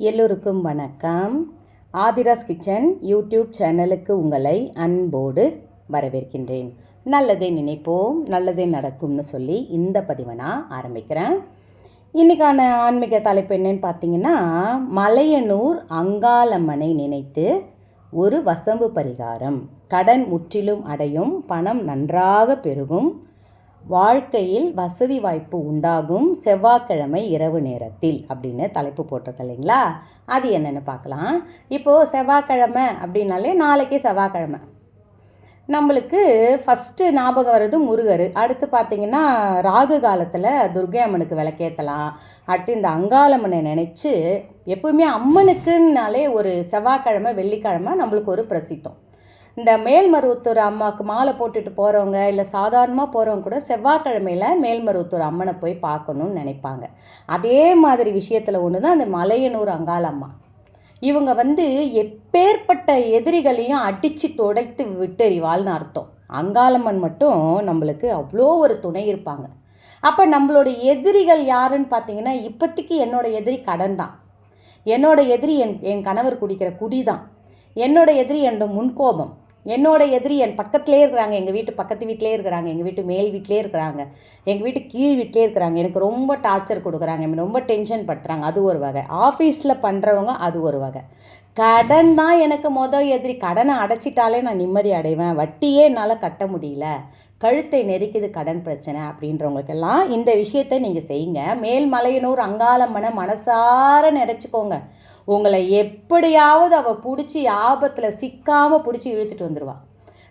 எல்லோருக்கும் வணக்கம். Aadhira's kitchen YouTube சேனலுக்கு உங்களை அன்போடு வரவேற்கின்றேன். நல்லதே நினைப்போம், நல்லதே நடக்கும்னு சொல்லி இந்த பதிவை நான் ஆரம்பிக்கிறேன். இன்றைக்கான ஆன்மீக தலைப்பு என்னன்னு பார்த்தீங்கன்னா, மலையனூர் அங்காளம்மனை நினைத்து ஒரு வசம்பு பரிகாரம். கடன் முற்றிலும் அடையும், பணம் நன்றாக பெருகும், வாழ்க்கையில் வசதி வாய்ப்பு உண்டாகும், செவ்வாய்க்கிழமை இரவு நேரத்தில் அப்படின்னு தலைப்பு போட்டிருக்க இல்லைங்களா? அது என்னென்னு பார்க்கலாம். இப்போது செவ்வாய்க்கிழமை அப்படின்னாலே நாளைக்கு செவ்வாய்க்கிழமை நம்மளுக்கு ஃபஸ்ட்டு ஞாபகம் வர்றது முருகர். அடுத்து பார்த்திங்கன்னா ராகு காலத்தில் துர்கை அம்மனுக்கு விளக்கேற்றலாம். அடுத்து இந்த அங்காளம்மனை நினச்சி எப்பவுமே அம்மனுக்குன்னாலே ஒரு செவ்வாய்க்கிழமை வெள்ளிக்கிழமை நம்மளுக்கு ஒரு பிரசித்தம். இந்த மேல்மருவத்தூர் அம்மாவுக்கு மாலை போட்டுட்டு போகிறவங்க இல்லை சாதாரணமாக போகிறவங்க கூட செவ்வாய்க்கிழமையில் மேல்மருவத்தூர் அம்மனை போய் பார்க்கணுன்னு நினைப்பாங்க. அதே மாதிரி விஷயத்தில் ஒன்று தான் அந்த மலையனூர் அங்காளம்மா. இவங்க எப்பேற்பட்ட எதிரிகளையும் அடித்து துடைத்து விட்டெறிவாள்னு அர்த்தம். அங்காளம்மன் மட்டும் நம்மளுக்கு அவ்வளோ ஒரு துணை இருப்பாங்க. அப்போ நம்மளோட எதிரிகள் யாருன்னு பார்த்தீங்கன்னா, இப்போதைக்கு என்னோடய எதிரி கடன் தான். என்னோடய எதிரி என் கணவர் குடிக்கிற குடி தான். என்னோடய எதிரி என்னோட முன்கோபம். என்னோட எதிரி என் பக்கத்துலேயே இருக்கிறாங்க. எங்கள் வீட்டு பக்கத்து வீட்டிலே இருக்கிறாங்க, எங்கள் வீட்டு மேல் வீட்டிலே இருக்கிறாங்க, எங்கள் வீட்டு கீழ் வீட்டிலே இருக்கிறாங்க. எனக்கு ரொம்ப டார்ச்சர் கொடுக்குறாங்க, ரொம்ப டென்ஷன் படுத்துறாங்க. அது ஒரு வகை. ஆஃபீஸில் பண்ணுறவங்க அது ஒரு வகை. கடன் தான் எனக்கு எதிரி. கடனை அடைச்சிட்டாலே நான் நிம்மதி அடைவேன். வட்டியே என்னால் கட்ட முடியல, கழுத்தை நெரிக்குது கடன் பிரச்சனை அப்படின்றவங்களுக்கெல்லாம் இந்த விஷயத்தை நீங்கள் செய்யுங்க. மேல்மலையனூர் அங்காளம்மனை மனசார நினச்சிக்கோங்க. உங்களை எப்படியாவது அவள் பிடிச்சி ஆபத்தில் சிக்காமல் பிடிச்சி இழுத்துட்டு வந்துடுவாள்.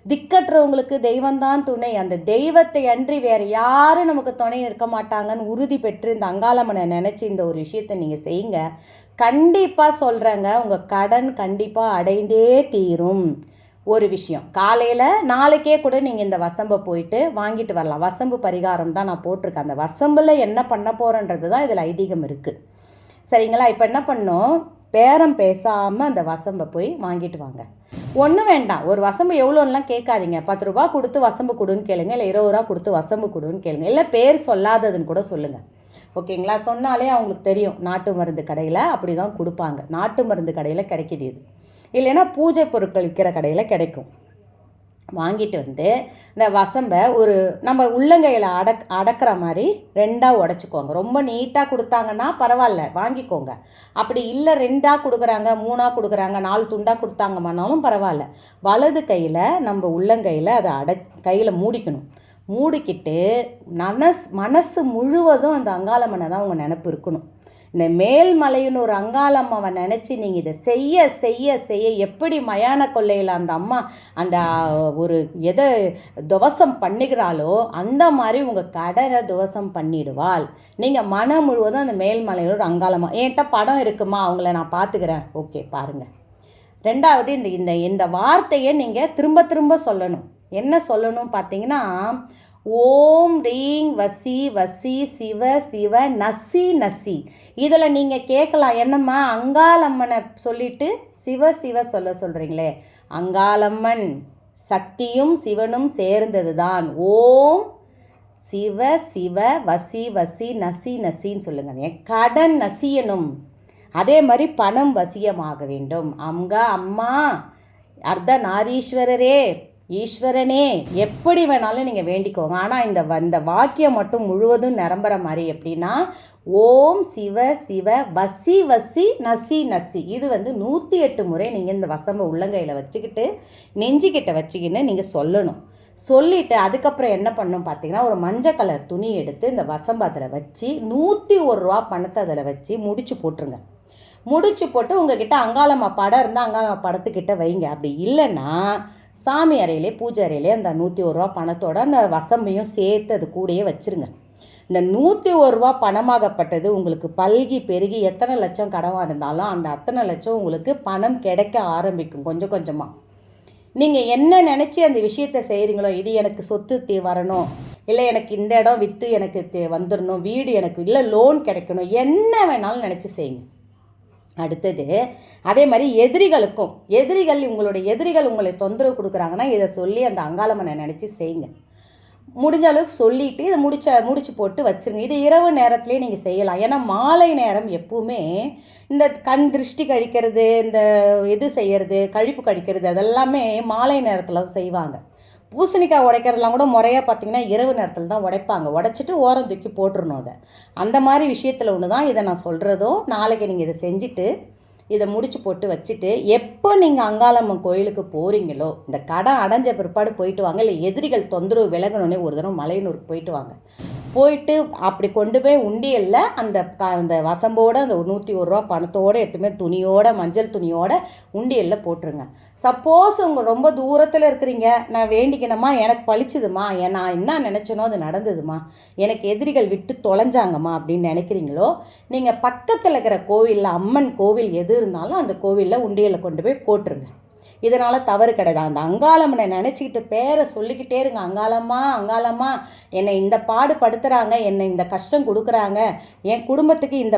திக்கற்றவங்களுக்கு தெய்வந்தான் துணை. அந்த தெய்வத்தை அன்றி வேறு யாரும் நமக்கு துணை இருக்க மாட்டாங்கன்னு உறுதி பெற்று இந்த அங்காளம்மனை நினச்சி இந்த ஒரு விஷயத்தை நீங்கள் செய்யுங்க. கண்டிப்பாக சொல்கிறேங்க, உங்கள் கடன் கண்டிப்பாக அடைந்தே தீரும். ஒரு விஷயம், காலையில் நாளைக்கே கூட நீங்கள் இந்த வசம்பை போயிட்டு வாங்கிட்டு வரலாம். வசம்பு பரிகாரம் தான் நான் போட்டிருக்கேன். அந்த வசம்பில் என்ன பண்ண போகிறன்றது தான் இதில் ஐதீகம் இருக்குது. சரிங்களா? இப்போ என்ன பண்ணோம், பேரம் பேசாமல் அந்த வசம்பை போய் வாங்கிட்டு வாங்க. ஒன்றும் வேண்டாம், ஒரு வசம்பு எவ்வளோலாம் கேட்காதீங்க. 10 ரூபா கொடுத்து வசம்பு கொடுன்னு கேளுங்க, இல்லை 20 ரூபா கொடுத்து வசம்பு கொடுன்னு கேளுங்க, இல்லை பேர் சொல்லாததுன்னு கூட சொல்லுங்கள். ஓகேங்களா? சொன்னாலே அவங்களுக்கு தெரியும் நாட்டு மருந்து கடையில் அப்படி தான் கொடுப்பாங்க. நாட்டு மருந்து கடையில் கிடைக்கிது இது, இல்லைன்னா பூஜை பொருட்கள் விற்கிற கடையில் கிடைக்கும். வாங்கிட்டு இந்த வசம்பை ஒரு நம்ம உள்ளங்கையில் அடக்கிற மாதிரி 2ஆக உடச்சிக்கோங்க. ரொம்ப நீட்டாக கொடுத்தாங்கன்னா பரவாயில்ல, வாங்கிக்கோங்க. அப்படி இல்லை 2ஆக கொடுக்குறாங்க, 3ஆக கொடுக்குறாங்க, 4 துண்டாக கொடுத்தாங்கன்னாலும் பரவாயில்ல. வலது கையில் நம்ம உள்ளங்கையில் அதை கையில் மூடிக்கணும். மூடிக்கிட்டு மனசு முழுவதும் அந்த அங்காளம்மனை தான் உங்கள் நினப்பு இருக்கணும். இந்த மேல்மலையனூர் அங்காளம்மாவை நினச்சி நீங்கள் இதை செய்ய செய்ய செய்ய எப்படி மயான கொள்ளையில் அந்த அம்மா அந்த ஒரு எதை துவசம் பண்ணுகிறாளோ அந்த மாதிரி உங்கள் கடனை துவசம் பண்ணிடுவாள். நீங்கள் மனம் முழுவதும் அந்த மேல்மலையனூர் அங்காளம்மா, என்கிட்ட படம் இருக்குமா, அவங்கள நான் பார்த்துக்கிறேன், ஓகே பாருங்கள். 2வது இந்த இந்த வார்த்தையை நீங்கள் திரும்ப திரும்ப சொல்லணும். என்ன சொல்லணும் பார்த்தீங்கன்னா, ஓம் ரீங் வசி வசி சிவ சிவ நசி நசி. இதில் நீங்கள் கேட்கலாம், என்னம்மா அங்காளம்மனை சொல்லிட்டு சிவ சிவ சொல்கிறீங்களே. அங்காளம்மன் சக்தியும் சிவனும் சேர்ந்தது தான். ஓம் சிவ சிவ வசி வசி நசி நசின்னு சொல்லுங்கள். என் கடன் நசியணும், அதே மாதிரி பணம் வசியமாக வேண்டும். அம்மா அர்த்த நாரீஸ்வரரே, ஈஸ்வரனே, எப்படி வேணாலும் நீங்கள் வேண்டிக்கோங்க. ஆனால் இந்த வாக்கியம் மட்டும் முழுவதும் நிரம்புற மாதிரி எப்படின்னா, ஓம் சிவ சிவ வசி வசி நசி நசி. இது 108 முறை நீங்கள் இந்த வசம்பை உள்ளங்கையில் வச்சுக்கிட்டு நெஞ்சிக்கிட்ட வச்சுக்கின்னு நீங்கள் சொல்லணும். சொல்லிவிட்டு அதுக்கப்புறம் என்ன பண்ணணும் பார்த்தீங்கன்னா, ஒரு மஞ்சள் கலர் துணி எடுத்து இந்த வசம்பை அதில் வச்சு 101 ரூபா பணத்தை அதில் வச்சு முடிச்சு போட்டுருங்க. முடிச்சு போட்டு உங்ககிட்ட அங்காளம்மா படம் இருந்தால் அங்காளம்மா படத்துக்கிட்ட வைங்க. அப்படி இல்லைன்னா சாமி அறையிலே பூஜை அறையிலே அந்த 101 ரூபா பணத்தோட அந்த வசம்பையும் சேர்த்து அது கூடயே வச்சுருங்க. இந்த 101 ரூபா பணமாகப்பட்டது உங்களுக்கு பல்கி பெருகி எத்தனை லட்சம் கடவாக இருந்தாலும் அந்த அத்தனை லட்சம் உங்களுக்கு பணம் கிடைக்க ஆரம்பிக்கும் கொஞ்சம் கொஞ்சமாக. நீங்கள் என்ன நினச்சி அந்த விஷயத்தை செய்கிறீங்களோ, இது எனக்கு சொத்து வரணும், இல்லை எனக்கு இந்த இடம் விற்று எனக்கு வந்துடணும், வீடு எனக்கு இல்லை லோன் கிடைக்கணும், என்ன வேணாலும் நினச்சி செய்யுங்க. அடுத்தது அதே மாதிரி உங்களுடைய எதிரிகள் உங்களை தொந்தரவு கொடுக்குறாங்கன்னா இதை சொல்லி அந்த அங்காளம்மனை நினச்சி செய்யுங்க. முடிஞ்ச அளவுக்கு சொல்லிவிட்டு இதை முடிச்சு போட்டு வச்சுருங்க. இது இரவு நேரத்துலேயே நீங்கள் செய்யலாம். ஏன்னா மாலை நேரம் எப்பவுமே இந்த கண் திருஷ்டி கழிக்கிறது, இந்த இது செய்கிறது, கழிப்பு கழிக்கிறது அதெல்லாமே மாலை நேரத்தில் தான் செய்வாங்க. பூசணிக்காய் உடைக்கிறதுலாம் கூட முறையாக பார்த்திங்கன்னா இரவு நேரத்தில் தான் உடைப்பாங்க. உடைச்சிட்டு ஓரம் தூக்கி போட்டுருணும் அதை. அந்த மாதிரி விஷயத்தில் ஒன்று தான் இதை நான் சொல்கிறதும். நாளைக்கு நீங்கள் இதை செஞ்சுட்டு இதை முடிச்சு போட்டு வச்சுட்டு எப்போ நீங்கள் அங்காளம்மன் கோயிலுக்கு போகிறீங்களோ இந்த கடை அடைஞ்ச பிற்பாடு போயிட்டு வாங்க. இல்லை எதிரிகள் தொந்தரவு விலகணுன்னே ஒரு தடவை மலையனூருக்கு போயிட்டு வாங்க. போயிட்டு அப்படி கொண்டு போய் உண்டியலில் அந்த வசம்போடு அந்த 101 ரூபா பணத்தோடு எடுத்துமே துணியோட மஞ்சள் துணியோட உண்டியலில் போட்டுருங்க. சப்போஸ் உங்கள் ரொம்ப தூரத்தில் இருக்கிறீங்க, நான் வேண்டிக்கணுமா எனக்கு பழிச்சுதுமா, நான் என்ன நினச்சனோ அது நடந்ததுமா, எனக்கு எதிரிகள் விட்டு தொலைஞ்சாங்கம்மா அப்படின்னு நினைக்கிறீங்களோ நீங்கள் பக்கத்தில் இருக்கிற கோவிலில் அம்மன் கோவில் எது இருந்தாலும் அந்த கோவிலில் உண்டியலில் கொண்டு போய் போட்டுருங்க. இதனால் தவறு கிடையாது. அந்த அங்காளம்மனை நினச்சிக்கிட்டு பேரை சொல்லிக்கிட்டே இருங்க. அங்காளம்மா அங்காளம்மா என்னை இந்த பாடுபடுத்துகிறாங்க, என்னை இந்த கஷ்டம் கொடுக்குறாங்க, என் குடும்பத்துக்கு இந்த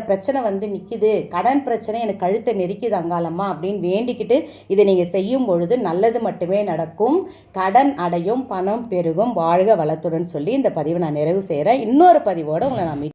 பிரச்சனை வந்து நிற்கிது, கடன் பிரச்சனை எனக்கு கழுத்தை நெரிக்குது அங்காளம்மா அப்படின்னு வேண்டிக்கிட்டு இதை நீங்கள் செய்யும் பொழுது நல்லது மட்டுமே நடக்கும். கடன் அடையும், பணம் பெருகும், வாழ்க வளத்துடன் சொல்லி இந்த பதிவை நான் நிறைவு செய்கிறேன். இன்னொரு பதிவோடு உங்களை நான்